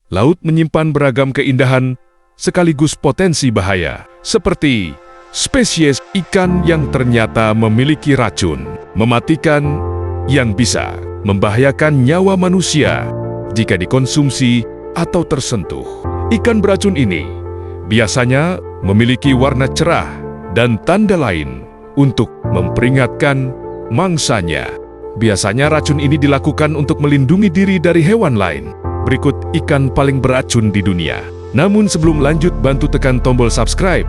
laut menyimpan beragam keindahan sekaligus potensi bahaya, seperti spesies ikan yang ternyata memiliki racun mematikan yang bisa membahayakan nyawa manusia jika dikonsumsi atau tersentuh. Ikan beracun ini biasanya memiliki warna cerah dan tanda lain untuk memperingatkan mangsanya. Biasanya racun ini dilakukan untuk melindungi diri dari hewan lain. Berikut ikan paling beracun di dunia. Namun sebelum lanjut, bantu tekan tombol subscribe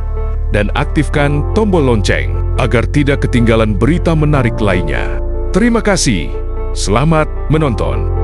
dan aktifkan tombol lonceng agar tidak ketinggalan berita menarik lainnya. Terima kasih. Selamat menonton.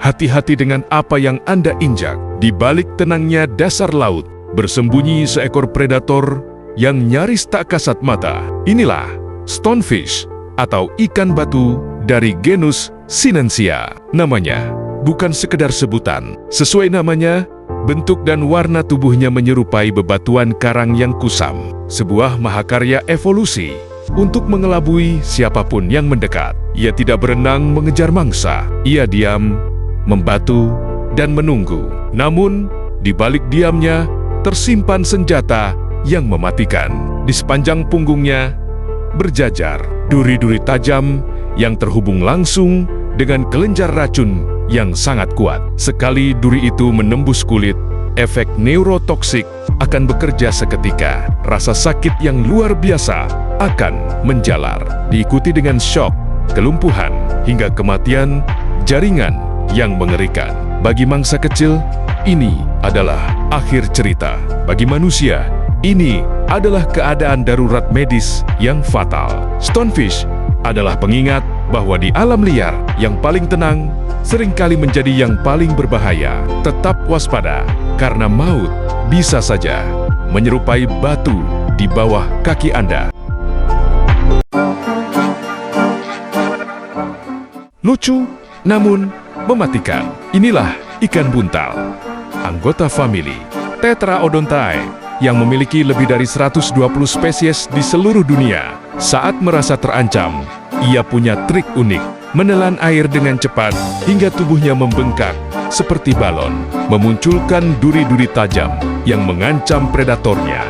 Hati-hati dengan apa yang Anda injak. Di balik tenangnya dasar laut, bersembunyi seekor predator yang nyaris tak kasat mata. Inilah stonefish atau ikan batu dari genus Sinensia. Namanya bukan sekedar sebutan. Sesuai namanya, bentuk dan warna tubuhnya menyerupai bebatuan karang yang kusam. Sebuah mahakarya evolusi untuk mengelabui siapapun yang mendekat. Ia tidak berenang mengejar mangsa. Ia diam, membatu, dan menunggu. Namun, di balik diamnya, tersimpan senjata yang mematikan. Di sepanjang punggungnya, berjajar duri-duri tajam yang terhubung langsung dengan kelenjar racun yang sangat kuat. Sekali duri itu menembus kulit, efek neurotoksik akan bekerja seketika. Rasa sakit yang luar biasa akan menjalar, diikuti dengan syok, kelumpuhan, hingga kematian jaringan yang mengerikan. Bagi mangsa kecil, ini adalah akhir cerita. Bagi manusia, ini adalah keadaan darurat medis yang fatal. Stonefish adalah pengingat bahwa di alam liar, yang paling tenang seringkali menjadi yang paling berbahaya. Tetap waspada, karena maut bisa saja menyerupai batu di bawah kaki Anda. Lucu, namun mematikan. Inilah ikan buntal, anggota famili Tetraodontae, yang memiliki lebih dari 120 spesies di seluruh dunia. Saat merasa terancam, ia punya trik unik, menelan air dengan cepat hingga tubuhnya membengkak seperti balon, memunculkan duri-duri tajam yang mengancam predatornya.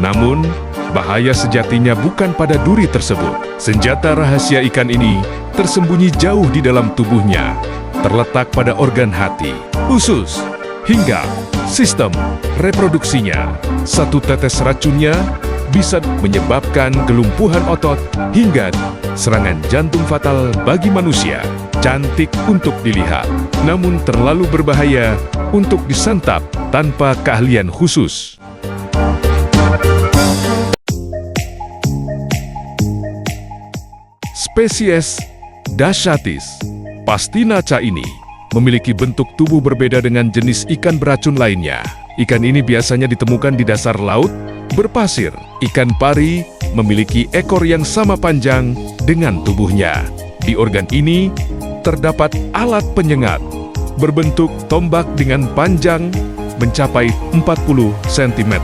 Namun, bahaya sejatinya bukan pada duri tersebut. Senjata rahasia ikan ini tersembunyi jauh di dalam tubuhnya, terletak pada organ hati, usus, hingga sistem reproduksinya. Satu tetes racunnya bisa menyebabkan kelumpuhan otot hingga serangan jantung fatal bagi manusia. Cantik untuk dilihat, namun terlalu berbahaya untuk disantap tanpa keahlian khusus. Spesies Dashatis pastinaca ini memiliki bentuk tubuh berbeda dengan jenis ikan beracun lainnya. Ikan ini biasanya ditemukan di dasar laut berpasir. Ikan pari memiliki ekor yang sama panjang dengan tubuhnya. Di organ ini terdapat alat penyengat berbentuk tombak dengan panjang mencapai 40 cm.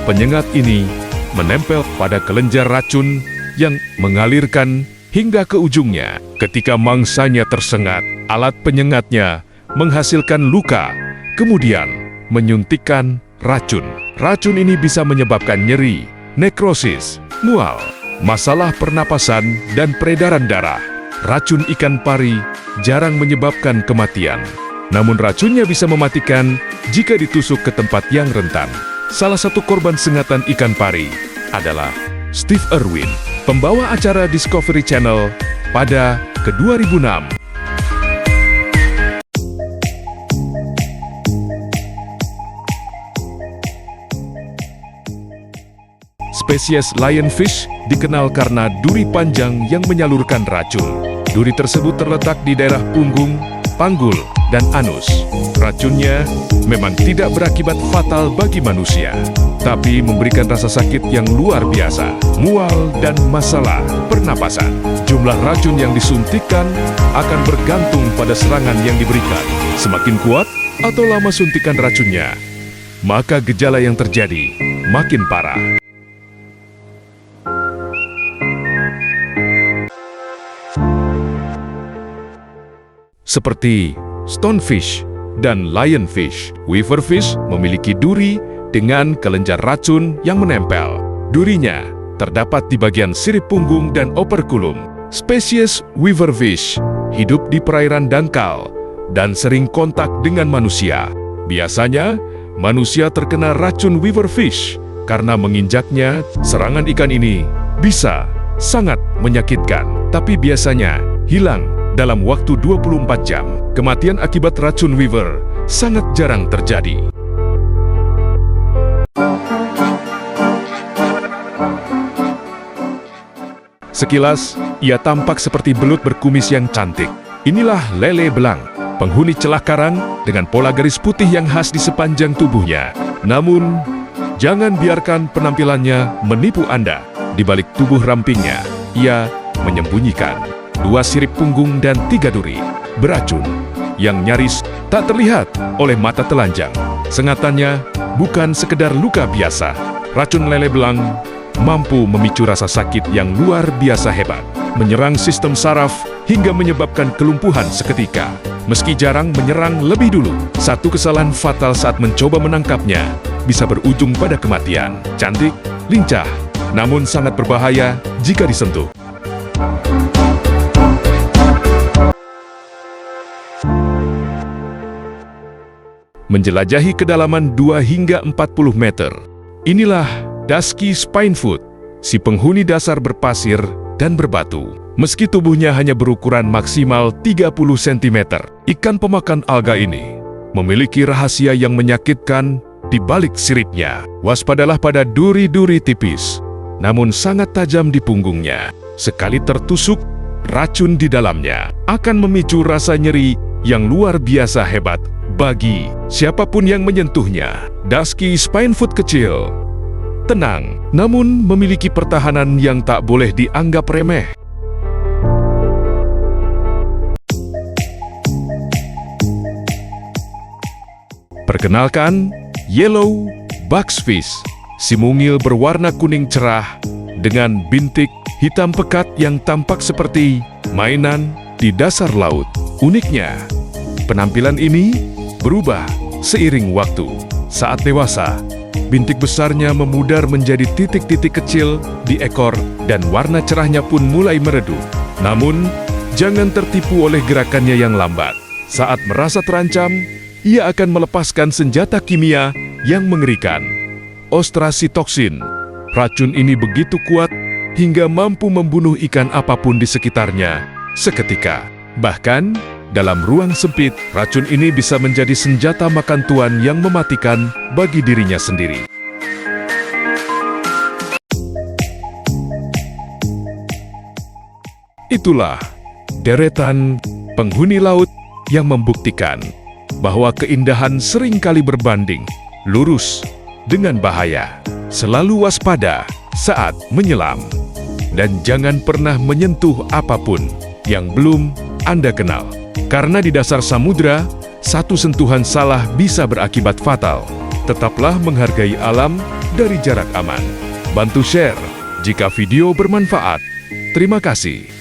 Penyengat ini menempel pada kelenjar racun yang mengalirkan hingga ke ujungnya. Ketika mangsanya tersengat, alat penyengatnya menghasilkan luka, kemudian menyuntikkan racun. Racun ini bisa menyebabkan nyeri, nekrosis, mual, masalah pernapasan, dan peredaran darah. Racun ikan pari jarang menyebabkan kematian, namun racunnya bisa mematikan jika ditusuk ke tempat yang rentan. Salah satu korban sengatan ikan pari adalah Steve Irwin, pembawa acara Discovery Channel pada ke-2006. Spesies lionfish dikenal karena duri panjang yang menyalurkan racun. Duri tersebut terletak di daerah punggung, panggul, dan anus. Racunnya memang tidak berakibat fatal bagi manusia, tapi memberikan rasa sakit yang luar biasa, mual, dan masalah pernapasan. Jumlah racun yang disuntikkan akan bergantung pada serangan yang diberikan. Semakin kuat atau lama suntikan racunnya, maka gejala yang terjadi makin parah. Seperti stonefish dan lionfish, weaverfish memiliki duri dengan kelenjar racun yang menempel. Durinya terdapat di bagian sirip punggung dan operkulum. Spesies weaverfish hidup di perairan dangkal dan sering kontak dengan manusia. Biasanya, manusia terkena racun weaverfish karena menginjaknya. Serangan ikan ini bisa sangat menyakitkan, tapi biasanya hilang dalam waktu 24 jam. Kematian akibat racun weaver sangat jarang terjadi. Sekilas, ia tampak seperti belut berkumis yang cantik. Inilah lele belang, penghuni celah karang dengan pola garis putih yang khas di sepanjang tubuhnya. Namun, jangan biarkan penampilannya menipu Anda. Di balik tubuh rampingnya, ia menyembunyikan 2 sirip punggung dan 3 duri beracun yang nyaris tak terlihat oleh mata telanjang. Sengatannya bukan sekedar luka biasa. Racun lele belang mampu memicu rasa sakit yang luar biasa hebat, menyerang sistem saraf hingga menyebabkan kelumpuhan seketika. Meski jarang menyerang lebih dulu, satu kesalahan fatal saat mencoba menangkapnya bisa berujung pada kematian. Cantik, lincah, namun sangat berbahaya jika disentuh. Menjelajahi kedalaman 2 hingga 40 meter. Inilah Dusky Spinefoot, si penghuni dasar berpasir dan berbatu. Meski tubuhnya hanya berukuran maksimal 30 cm, ikan pemakan alga ini memiliki rahasia yang menyakitkan di balik siripnya. Waspadalah pada duri-duri tipis, namun sangat tajam di punggungnya. Sekali tertusuk, racun di dalamnya akan memicu rasa nyeri yang luar biasa hebat bagi siapapun yang menyentuhnya. Dusky Spinefoot kecil, tenang, namun memiliki pertahanan yang tak boleh dianggap remeh. Perkenalkan, Yellow Buxfish, si mungil berwarna kuning cerah dengan bintik hitam pekat yang tampak seperti mainan di dasar laut. Uniknya, penampilan ini berubah seiring waktu. Saat dewasa, bintik besarnya memudar menjadi titik-titik kecil di ekor dan warna cerahnya pun mulai meredup. Namun, jangan tertipu oleh gerakannya yang lambat. Saat merasa terancam, ia akan melepaskan senjata kimia yang mengerikan, ostracitoksin. Racun ini begitu kuat hingga mampu membunuh ikan apapun di sekitarnya seketika. Bahkan, dalam ruang sempit, racun ini bisa menjadi senjata makan tuan yang mematikan bagi dirinya sendiri. Itulah deretan penghuni laut yang membuktikan bahwa keindahan seringkali berbanding lurus dengan bahaya. Selalu waspada saat menyelam, dan jangan pernah menyentuh apapun yang belum Anda kenal. Karena di dasar samudra, satu sentuhan salah bisa berakibat fatal. Tetaplah menghargai alam dari jarak aman. Bantu share jika video bermanfaat. Terima kasih.